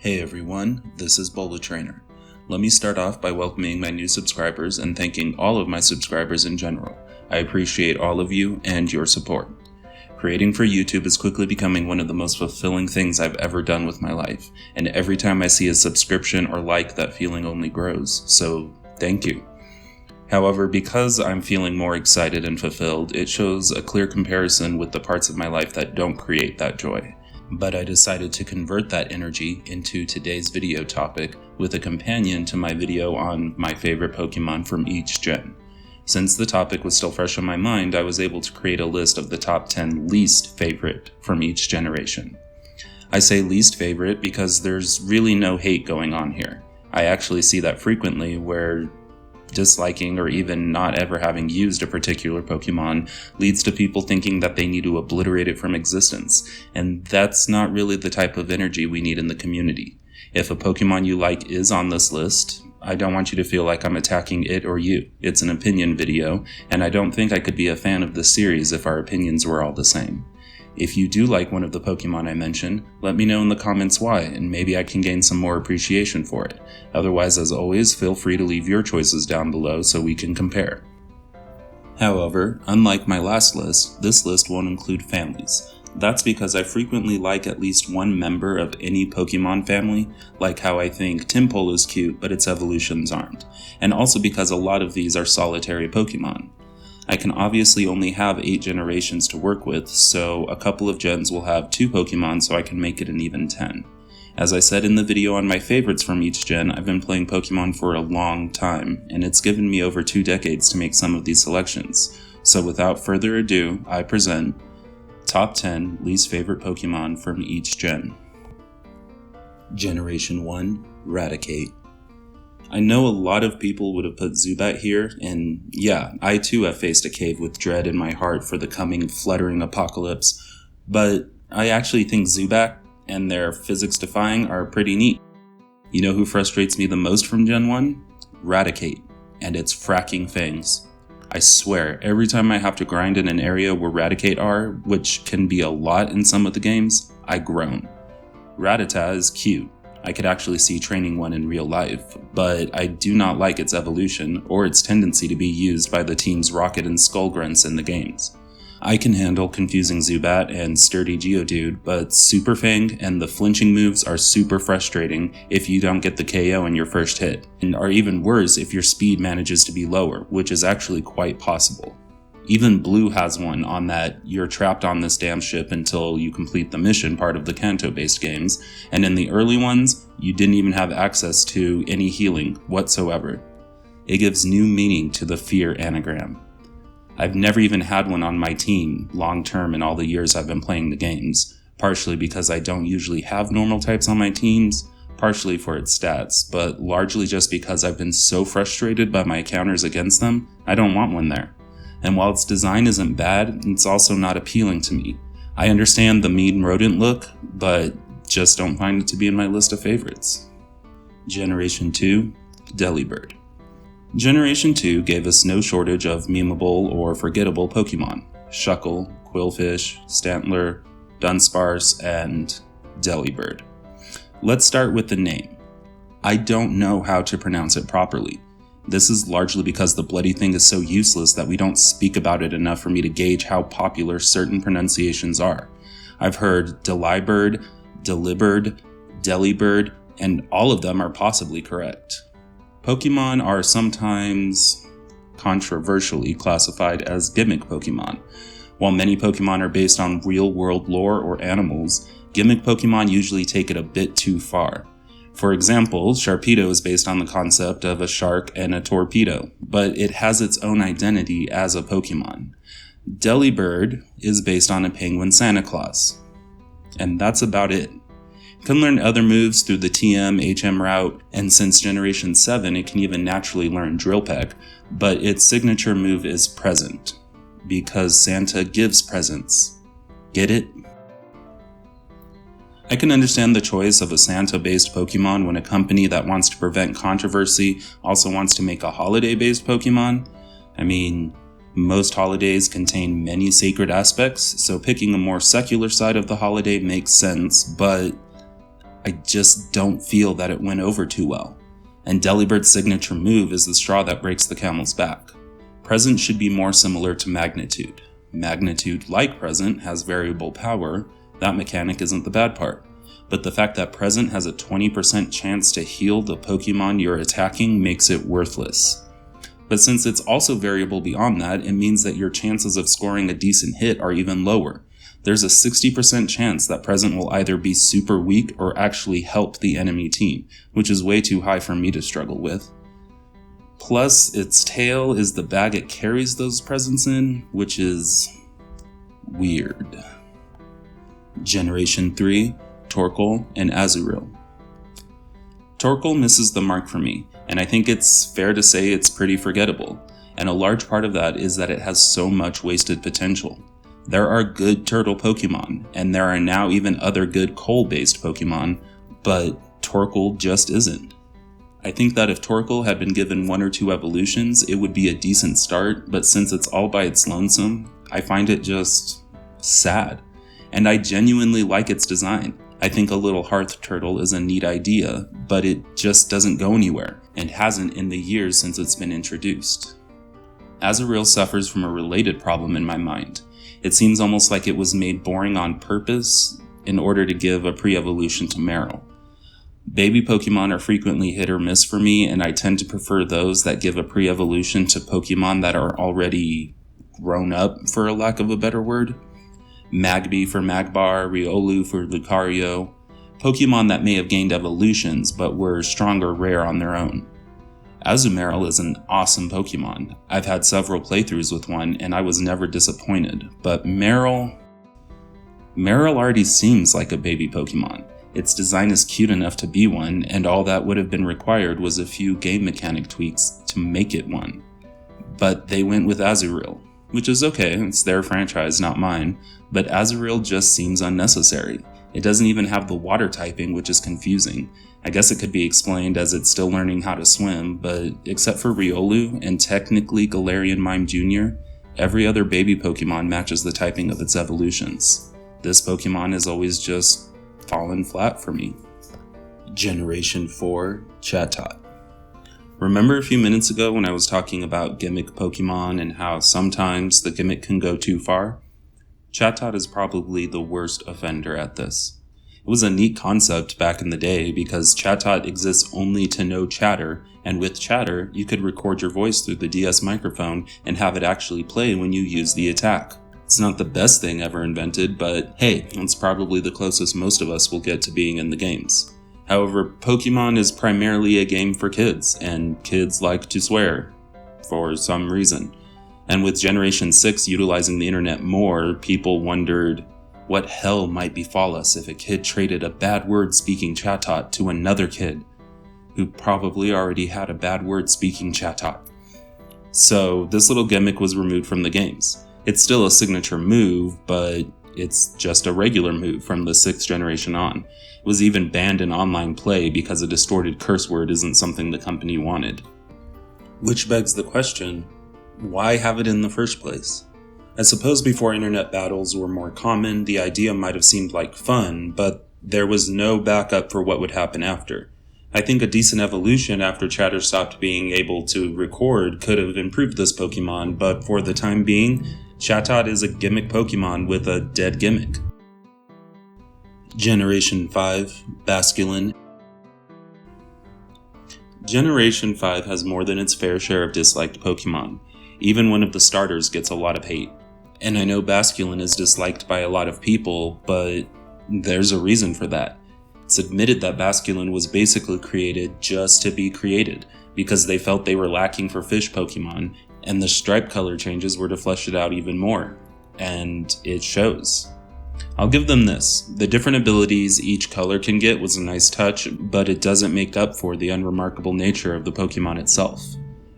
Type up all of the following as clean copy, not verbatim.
Hey everyone, this is Bola Trainer. Let me start off by welcoming my new subscribers and thanking all of my subscribers in general. I appreciate all of you and your support. Creating for YouTube is quickly becoming one of the most fulfilling things I've ever done with my life, and every time I see a subscription or like, that feeling only grows, so thank you. However, because I'm feeling more excited and fulfilled, it shows a clear comparison with the parts of my life that don't create that joy. But I decided to convert that energy into today's video topic with a companion to my video on my favorite Pokemon from each gen. Since the topic was still fresh on my mind, I was able to create a list of the top 10 least favorite from each generation. I say least favorite because there's really no hate going on here. I actually see that frequently where disliking or even not ever having used a particular Pokemon leads to people thinking that they need to obliterate it from existence, and that's not really the type of energy we need in the community. If a Pokemon you like is on this list, I don't want you to feel like I'm attacking it or you. It's an opinion video, and I don't think I could be a fan of this series if our opinions were all the same. If you do like one of the Pokemon I mentioned, let me know in the comments why, and maybe I can gain some more appreciation for it. Otherwise, as always, feel free to leave your choices down below so we can compare. However, unlike my last list, this list won't include families. That's because I frequently like at least one member of any Pokemon family, like how I think Tympole is cute but its evolutions aren't, and also because a lot of these are solitary Pokemon. I can obviously only have 8 generations to work with, so a couple of gens will have 2 Pokemon so I can make it an even 10. As I said in the video on my favorites from each gen, I've been playing Pokemon for a long time, and it's given me over 2 decades to make some of these selections. So without further ado, I present Top 10 Least Favorite Pokemon from each gen. Generation 1, Raticate. I know a lot of people would have put Zubat here, and yeah, I too have faced a cave with dread in my heart for the coming fluttering apocalypse, but I actually think Zubat and their physics defying are pretty neat. You know who frustrates me the most from Gen 1? Raticate, and its fracking fangs. I swear, every time I have to grind in an area where Raticate are, which can be a lot in some of the games, I groan. Rattata is cute. I could actually see training one in real life, but I do not like its evolution or its tendency to be used by the team's Rocket and Skull grunts in the games. I can handle confusing Zubat and sturdy Geodude, but Super Fang and the flinching moves are super frustrating if you don't get the KO in your first hit, and are even worse if your speed manages to be lower, which is actually quite possible. Even Blue has one on that you're trapped on this damn ship until you complete the mission part of the Kanto-based games, and in the early ones, you didn't even have access to any healing whatsoever. It gives new meaning to the fear anagram. I've never even had one on my team long-term in all the years I've been playing the games, partially because I don't usually have normal types on my teams, partially for its stats, but largely just because I've been so frustrated by my encounters against them, I don't want one there. And while its design isn't bad, it's also not appealing to me. I understand the mean rodent look, but just don't find it to be in my list of favorites. Generation 2, Delibird. Generation 2 gave us no shortage of memeable or forgettable Pokemon. Shuckle, Quillfish, Stantler, Dunsparce, and Delibird. Let's start with the name. I don't know how to pronounce it properly. This is largely because the bloody thing is so useless that we don't speak about it enough for me to gauge how popular certain pronunciations are. I've heard Delibird, Delibird, Delibird, and all of them are possibly correct. Pokemon are sometimes controversially classified as gimmick Pokemon. While many Pokemon are based on real-world lore or animals, gimmick Pokemon usually take it a bit too far. For example, Sharpedo is based on the concept of a shark and a torpedo, but it has its own identity as a Pokemon. Delibird is based on a penguin Santa Claus. And that's about it. It can learn other moves through the TM-HM route, and since Generation 7 it can even naturally learn Drill Peck, but its signature move is Present, because Santa gives presents. Get it? I can understand the choice of a Santa-based Pokemon when a company that wants to prevent controversy also wants to make a holiday-based Pokemon. I mean, most holidays contain many sacred aspects, so picking a more secular side of the holiday makes sense, but I just don't feel that it went over too well. And Delibert's signature move is the straw that breaks the camel's back. Present should be more similar to Magnitude. Magnitude, like Present, has variable power. That mechanic isn't the bad part. But the fact that Present has a 20% chance to heal the Pokemon you're attacking makes it worthless. But since it's also variable beyond that, it means that your chances of scoring a decent hit are even lower. There's a 60% chance that Present will either be super weak or actually help the enemy team, which is way too high for me to struggle with. Plus, its tail is the bag it carries those presents in, which is weird. Generation 3, Torkoal and Azurill. Torkoal misses the mark for me, and I think it's fair to say it's pretty forgettable, and a large part of that is that it has so much wasted potential. There are good turtle Pokemon, and there are now even other good coal-based Pokemon, but Torkoal just isn't. I think that if Torkoal had been given 1 or 2 evolutions, it would be a decent start, but since it's all by its lonesome, I find it just sad. And I genuinely like its design. I think a little hearth turtle is a neat idea, but it just doesn't go anywhere, and hasn't in the years since it's been introduced. Azurill suffers from a related problem in my mind. It seems almost like it was made boring on purpose in order to give a pre-evolution to Marill. Baby Pokemon are frequently hit or miss for me, and I tend to prefer those that give a pre-evolution to Pokemon that are already grown up, for a lack of a better word. Magby for Magbar, Riolu for Lucario, Pokemon that may have gained evolutions but were strong or rare on their own. Azumarill is an awesome Pokemon. I've had several playthroughs with one and I was never disappointed, but Marill already seems like a baby Pokemon. Its design is cute enough to be one, and all that would have been required was a few game mechanic tweaks to make it one. But they went with Azurill, which is okay, it's their franchise, not mine, but Azurill just seems unnecessary. It doesn't even have the water typing, which is confusing. I guess it could be explained as it's still learning how to swim, but except for Riolu and technically Galarian Mime Jr., every other baby Pokemon matches the typing of its evolutions. This Pokemon has always just fallen flat for me. Generation 4, Chatot. Remember a few minutes ago when I was talking about gimmick Pokemon and how sometimes the gimmick can go too far? Chatot is probably the worst offender at this. It was a neat concept back in the day because Chatot exists only to know chatter, and with chatter, you could record your voice through the DS microphone and have it actually play when you use the attack. It's not the best thing ever invented, but hey, it's probably the closest most of us will get to being in the games. However, Pokemon is primarily a game for kids, and kids like to swear, for some reason. And with Generation 6 utilizing the internet more, people wondered, what hell might befall us if a kid traded a bad word speaking Chatot to another kid, who probably already had a bad word speaking Chatot. So this little gimmick was removed from the games. It's still a signature move, but it's just a regular move from the 6th generation on. It was even banned in online play because a distorted curse word isn't something the company wanted. Which begs the question, why have it in the first place? I suppose before internet battles were more common, the idea might have seemed like fun, but there was no backup for what would happen after. I think a decent evolution after Chatter stopped being able to record could have improved this Pokemon, but for the time being, Chatot is a gimmick Pokemon with a dead gimmick. Generation 5, Basculin. Generation 5 has more than its fair share of disliked Pokemon. Even one of the starters gets a lot of hate. And I know Basculin is disliked by a lot of people, but there's a reason for that. It's admitted that Basculin was basically created just to be created, because they felt they were lacking for fish Pokemon, and the stripe color changes were to flesh it out even more. And it shows. I'll give them this. The different abilities each color can get was a nice touch, but it doesn't make up for the unremarkable nature of the Pokemon itself.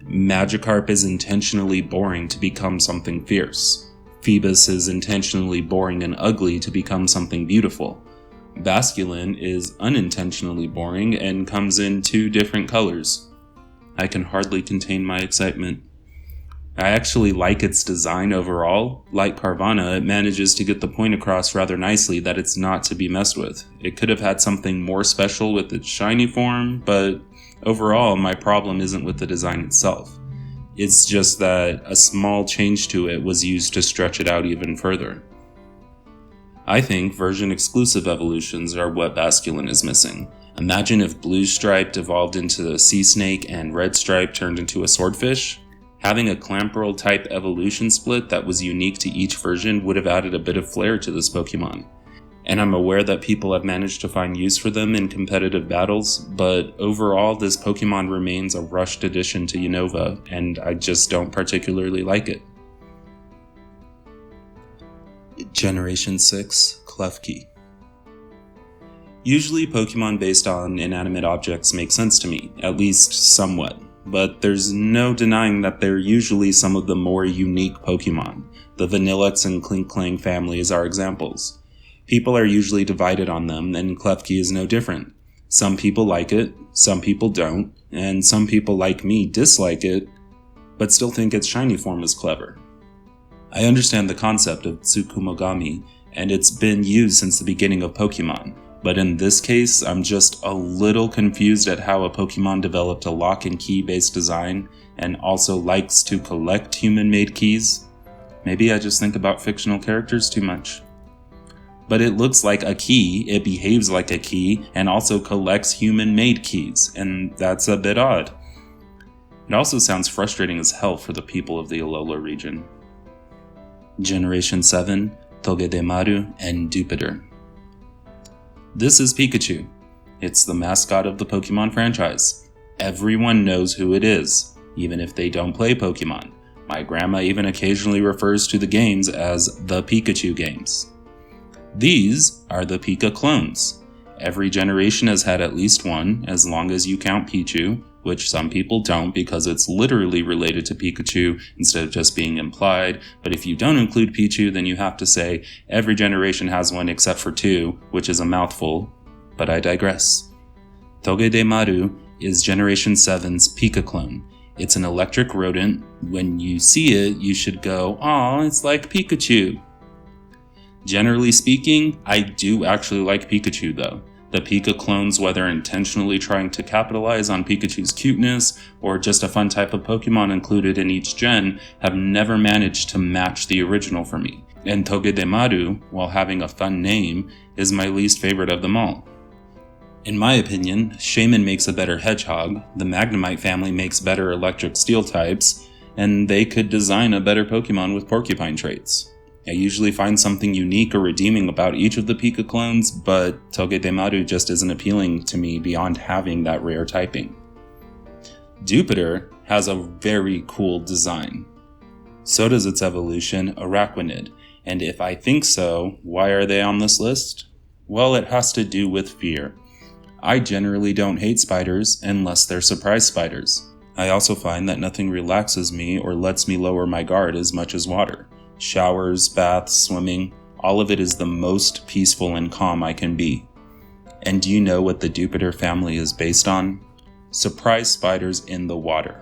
Magikarp is intentionally boring to become something fierce. Phoebus is intentionally boring and ugly to become something beautiful. Basculin is unintentionally boring and comes in 2 different colors. I can hardly contain my excitement. I actually like its design overall. Like Carvana, it manages to get the point across rather nicely that it's not to be messed with. It could have had something more special with its shiny form, but overall my problem isn't with the design itself. It's just that a small change to it was used to stretch it out even further. I think version-exclusive evolutions are what Basculin is missing. Imagine if Blue Striped evolved into a sea snake and Red Stripe turned into a swordfish. Having a Clamperl type evolution split that was unique to each version would have added a bit of flair to this Pokemon. And I'm aware that people have managed to find use for them in competitive battles, but overall this Pokemon remains a rushed addition to Unova, and I just don't particularly like it. Generation 6, Klefki. Usually Pokemon based on inanimate objects make sense to me, at least somewhat. But there's no denying that they're usually some of the more unique Pokemon. The Vanillix and Klinklang families are examples. People are usually divided on them, and Klefki is no different. Some people like it, some people don't, and some people like me dislike it, but still think its shiny form is clever. I understand the concept of Tsukumogami, and it's been used since the beginning of Pokemon. But in this case, I'm just a little confused at how a Pokemon developed a lock and key based design and also likes to collect human-made keys. Maybe I just think about fictional characters too much. But it looks like a key, it behaves like a key, and also collects human-made keys, and that's a bit odd. It also sounds frustrating as hell for the people of the Alola region. Generation 7, Togedemaru and Jupiter. This is Pikachu. It's the mascot of the Pokemon franchise. Everyone knows who it is, even if they don't play Pokemon. My grandma even occasionally refers to the games as the Pikachu games. These are the Pika clones. Every generation has had at least one, as long as you count Pichu, which some people don't because it's literally related to Pikachu instead of just being implied. But if you don't include Pichu, then you have to say every generation has one except for two, which is a mouthful, but I digress. Togedemaru is Generation 7's Pika clone. It's an electric rodent. When you see it, you should go, "Aw, it's like Pikachu." Generally speaking, I do actually like Pikachu though. The Pika clones, whether intentionally trying to capitalize on Pikachu's cuteness or just a fun type of Pokemon included in each gen, have never managed to match the original for me. And Togedemaru, while having a fun name, is my least favorite of them all. In my opinion, Shaman makes a better Hedgehog, the Magnemite family makes better Electric Steel types, and they could design a better Pokemon with Porcupine traits. I usually find something unique or redeeming about each of the Pika clones, but Togedemaru just isn't appealing to me beyond having that rare typing. Jupiter has a very cool design. So does its evolution, Araquanid, and if I think so, why are they on this list? Well, it has to do with fear. I generally don't hate spiders unless they're surprise spiders. I also find that nothing relaxes me or lets me lower my guard as much as water. Showers, baths, swimming, all of it is the most peaceful and calm I can be. And do you know what the Jupiter family is based on? Surprise spiders in the water.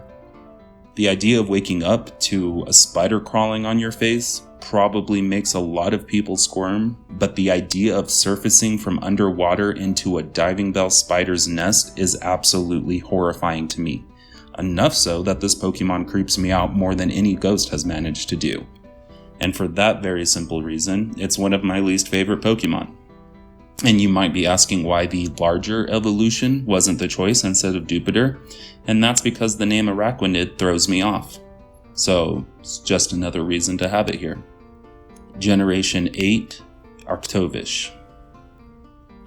The idea of waking up to a spider crawling on your face probably makes a lot of people squirm, but the idea of surfacing from underwater into a diving bell spider's nest is absolutely horrifying to me. Enough so that this Pokemon creeps me out more than any ghost has managed to do. And for that very simple reason, it's one of my least favorite Pokemon. And you might be asking why the larger evolution wasn't the choice instead of Jupiter, and that's because the name Araquanid throws me off. So, it's just another reason to have it here. Generation 8, Arctovish.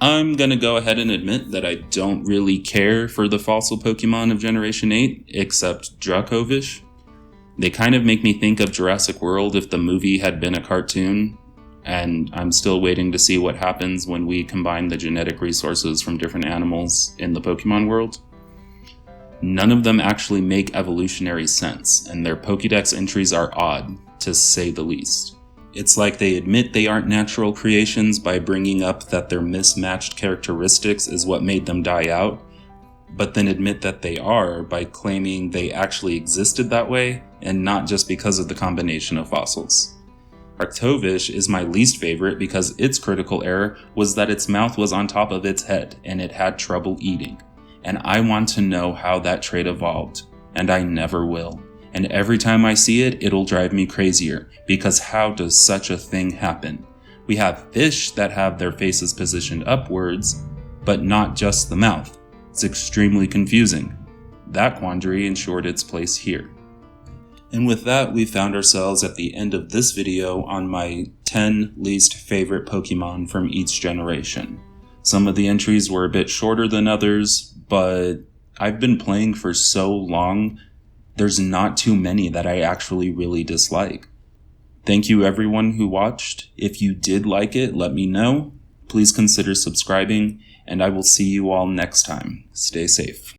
I'm gonna go ahead and admit that I don't really care for the fossil Pokemon of Generation 8, except Dracovish. They kind of make me think of Jurassic World if the movie had been a cartoon, and I'm still waiting to see what happens when we combine the genetic resources from different animals in the Pokemon world. None of them actually make evolutionary sense, and their Pokédex entries are odd, to say the least. It's like they admit they aren't natural creations by bringing up that their mismatched characteristics is what made them die out, but then admit that they are by claiming they actually existed that way and not just because of the combination of fossils. Arctovish is my least favorite because its critical error was that its mouth was on top of its head and it had trouble eating. And I want to know how that trait evolved, and I never will. And every time I see it, it'll drive me crazier, because how does such a thing happen? We have fish that have their faces positioned upwards, but not just the mouth. It's extremely confusing. That quandary ensured its place here. And with that, we found ourselves at the end of this video on my 10 least favorite Pokemon from each generation. Some of the entries were a bit shorter than others, but I've been playing for so long, there's not too many that I actually really dislike. Thank you everyone who watched. If you did like it, let me know. Please consider subscribing, and I will see you all next time. Stay safe.